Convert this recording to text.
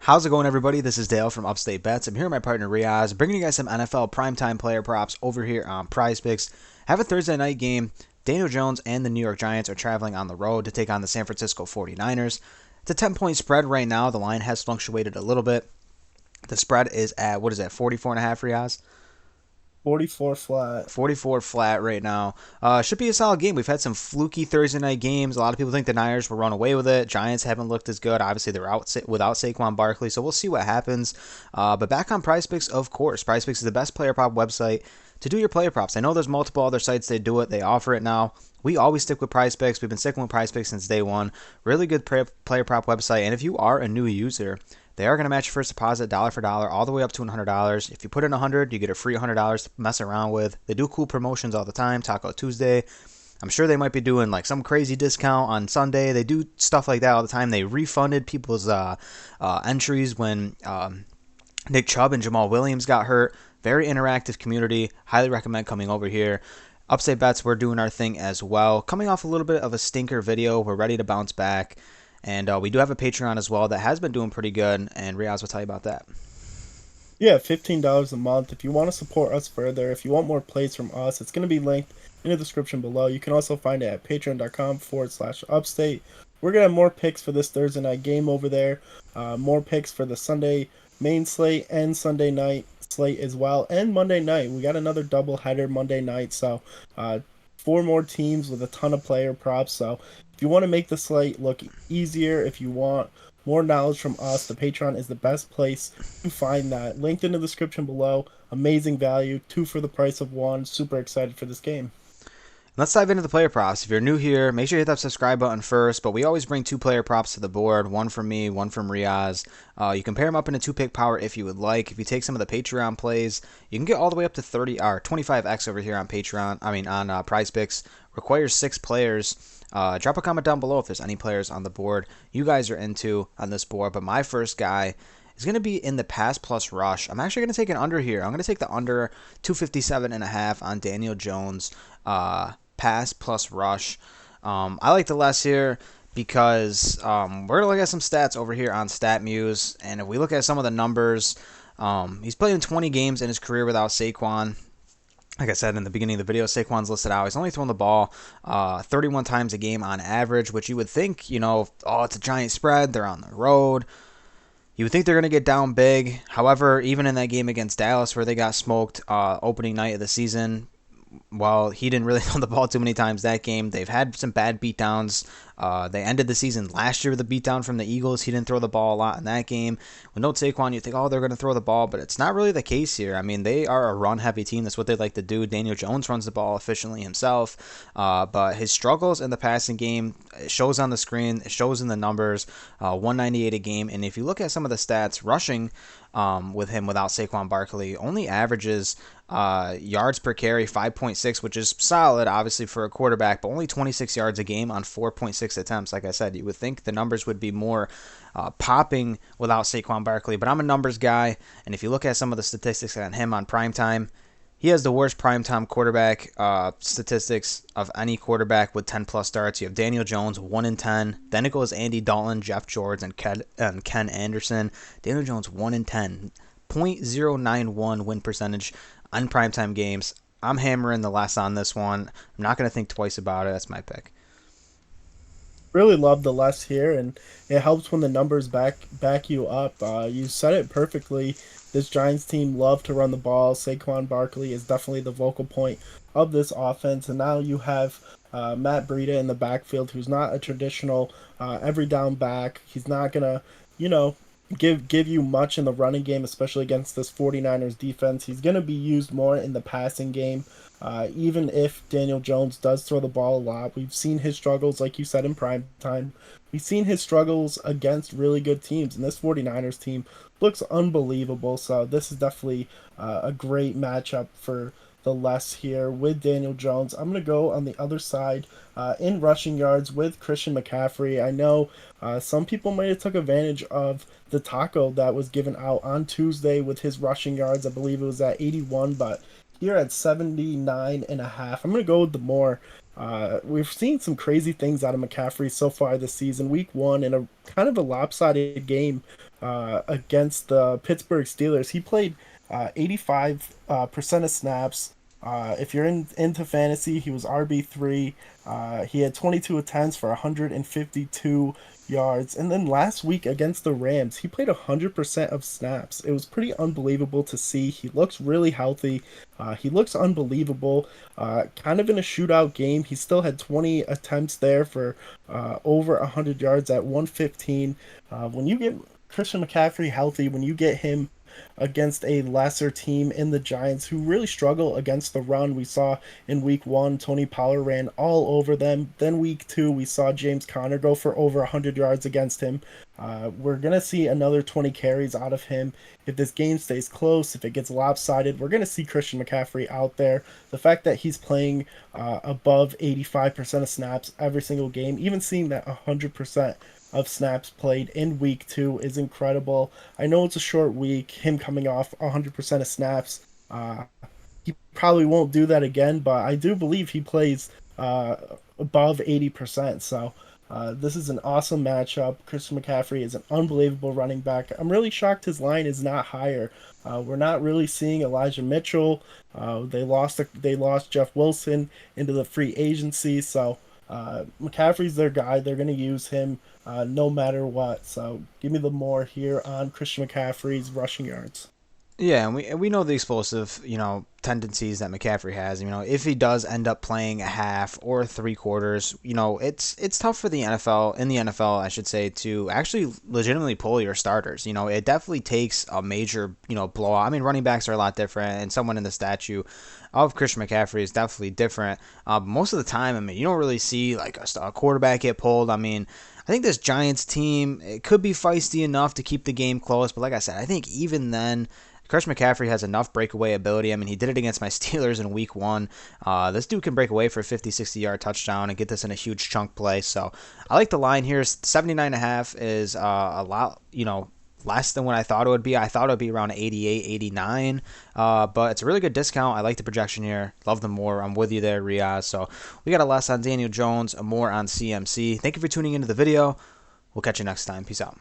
How's it going, everybody? This is Dale from Upstate Bets. I'm here with my partner Reoz, bringing you guys some NFL primetime player props over here on PrizePicks. Have a Thursday night game. Daniel Jones and the New York Giants are traveling on the road to take on the San Francisco 49ers. It's a 10-point spread right now. The line has fluctuated a little bit. The spread is at, what is that, 44.5, Reoz? 44 flat. 44 flat right now. Should be a solid game. We've had some fluky Thursday night games. A lot of people think the Niners will run away with it. Giants haven't looked as good. Obviously, they're out without Saquon Barkley, so we'll see what happens. But back on PrizePicks, of course. PrizePicks is the best player prop website to do your player props. I know there's multiple other sites they do it. They offer it now. We always stick with PrizePicks. We've been sticking with PrizePicks since day one. Really good player prop website. And if you are a new user, they are going to match your first deposit dollar for dollar all the way up to $100. If you put in $100, you get a free $100 to mess around with. They do cool promotions all the time. Taco Tuesday. I'm sure they might be doing like some crazy discount on Sunday. They do stuff like that all the time. They refunded people's entries when Nick Chubb and Jamal Williams got hurt. Very interactive community. Highly recommend coming over here. Upstate Bets, we're doing our thing as well. Coming off a little bit of a stinker video. We're ready to bounce back. And we do have a Patreon as well that has been doing pretty good, and Riaz will tell you about that. Yeah, $15 a month. If you want to support us further, if you want more plays from us, it's going to be linked in the description below. You can also find it at patreon.com/upstate. We're going to have more picks for this Thursday night game over there. More picks for the Sunday main slate and Sunday night slate as well. And Monday night. We got another double header Monday night. So, four more teams with a ton of player props. So, if you want to make the slate look easier, if you want more knowledge from us, the Patreon is the best place to find that. Linked in the description below. Amazing value, two for the price of one. Super excited for this game. Let's dive into the player props. If you're new here, make sure you hit that subscribe button first. But we always bring two player props to the board, one from me, one from Riaz. You can pair them up into two-pick power if you would like. If you take some of the Patreon plays, you can get all the way up to 30 or 25x over here on Patreon. On PrizePicks. Requires 6 players. Drop a comment down below if there's any players on the board you guys are into on this board. But my first guy is going to be in the pass plus rush. I'm actually going to take an under here. I'm going to take the under 257.5 on Daniel Jones. Pass plus rush. I like the less here because we're going to look at some stats over here on StatMuse. And if we look at some of the numbers, he's played in 20 games in his career without Saquon. Like I said in the beginning of the video, Saquon's listed out. He's only thrown the ball 31 times a game on average, which you would think, it's a giant spread. They're on the road. You would think they're going to get down big. However, even in that game against Dallas where they got smoked opening night of the season, well, he didn't really throw the ball too many times that game. They've had some bad beatdowns. They ended the season last year with a beatdown from the Eagles. He didn't throw the ball a lot in that game. With no Saquon, you think, they're going to throw the ball, but it's not really the case here. I mean, they are a run-heavy team. That's what they like to do. Daniel Jones runs the ball efficiently himself, but his struggles in the passing game, it shows on the screen. It shows in the numbers, 198 a game. And if you look at some of the stats, rushing with him without Saquon Barkley only averages yards per carry 5.6, which is solid, obviously, for a quarterback, but only 26 yards a game on 4.6 attempts. Like I said, you would think the numbers would be more popping without Saquon Barkley, but I'm a numbers guy, and if you look at some of the statistics on him on primetime, he has the worst primetime quarterback statistics of any quarterback with 10-plus starts. You have Daniel Jones, 1 in 10. Then it goes Andy Dalton, Jeff George, and Ken Anderson. Daniel Jones, 1 in 10. .091 win percentage on primetime games. I'm hammering the less on this one. I'm not going to think twice about it. That's my pick. Really love the less here, and it helps when the numbers back you up. You said it perfectly. This Giants team love to run the ball. Saquon Barkley is definitely the vocal point of this offense, and now you have Matt Breida in the backfield, who's not a traditional every down back. He's not gonna, give you much in the running game, especially against this 49ers defense. He's gonna be used more in the passing game. Even if Daniel Jones does throw the ball a lot, we've seen his struggles, like you said, in prime time. We've seen his struggles against really good teams, and this 49ers team looks unbelievable. So this is definitely a great matchup for the less here with Daniel Jones. I'm going to go on the other side in rushing yards with Christian McCaffrey. I know some people might have took advantage of the taco that was given out on Tuesday with his rushing yards. I believe it was at 81, but here at 79 and a half, I'm going to go with the more. We've seen some crazy things out of McCaffrey so far this season. Week 1 in a kind of a lopsided game against the Pittsburgh Steelers. He played 85% of snaps. If you're into fantasy, he was RB3. He had 22 attempts for 152 yards. And then last week against the Rams, he played 100% of snaps. It was pretty unbelievable to see. He looks really healthy. He looks unbelievable. Kind of in a shootout game, he still had 20 attempts there for over 100 yards at 115. When you get Christian McCaffrey healthy, when you get him against a lesser team in the Giants who really struggle against the run. We saw in week 1, Tony Pollard ran all over them. Then week 2, we saw James Conner go for over 100 yards against him. We're going to see another 20 carries out of him. If this game stays close, if it gets lopsided, we're going to see Christian McCaffrey out there. The fact that he's playing above 85% of snaps every single game, even seeing that 100% of snaps played in week 2 is incredible. I know it's a short week, him coming off 100% of snaps. He probably won't do that again, but I do believe he plays above 80%. So this is an awesome matchup. Christian McCaffrey is an unbelievable running back. I'm really shocked his line is not higher. We're not really seeing Elijah Mitchell. They lost Jeff Wilson into the free agency, so McCaffrey's their guy. They're going to use him no matter what. So give me the more here on Christian McCaffrey's rushing yards. Yeah, and we know the explosive, tendencies that McCaffrey has. If he does end up playing a half or 3 quarters, it's tough for the NFL, in the NFL, I should say, to actually legitimately pull your starters. It definitely takes a major, blowout. I mean, running backs are a lot different, and someone in the statue of Christian McCaffrey is definitely different. Most of the time, I mean, you don't really see like a quarterback get pulled. I mean, I think this Giants team, it could be feisty enough to keep the game close, but like I said, I think even then, Christian McCaffrey has enough breakaway ability. I mean, he did it against my Steelers in week 1. This dude can break away for a 50, 60-yard touchdown and get this in a huge chunk play. So I like the line here. 79.5 is a lot, less than what I thought it would be. I thought it would be around 88, 89. But it's a really good discount. I like the projection here. Love the more. I'm with you there, Reoz. So we got a less on Daniel Jones, a more on CMC. Thank you for tuning into the video. We'll catch you next time. Peace out.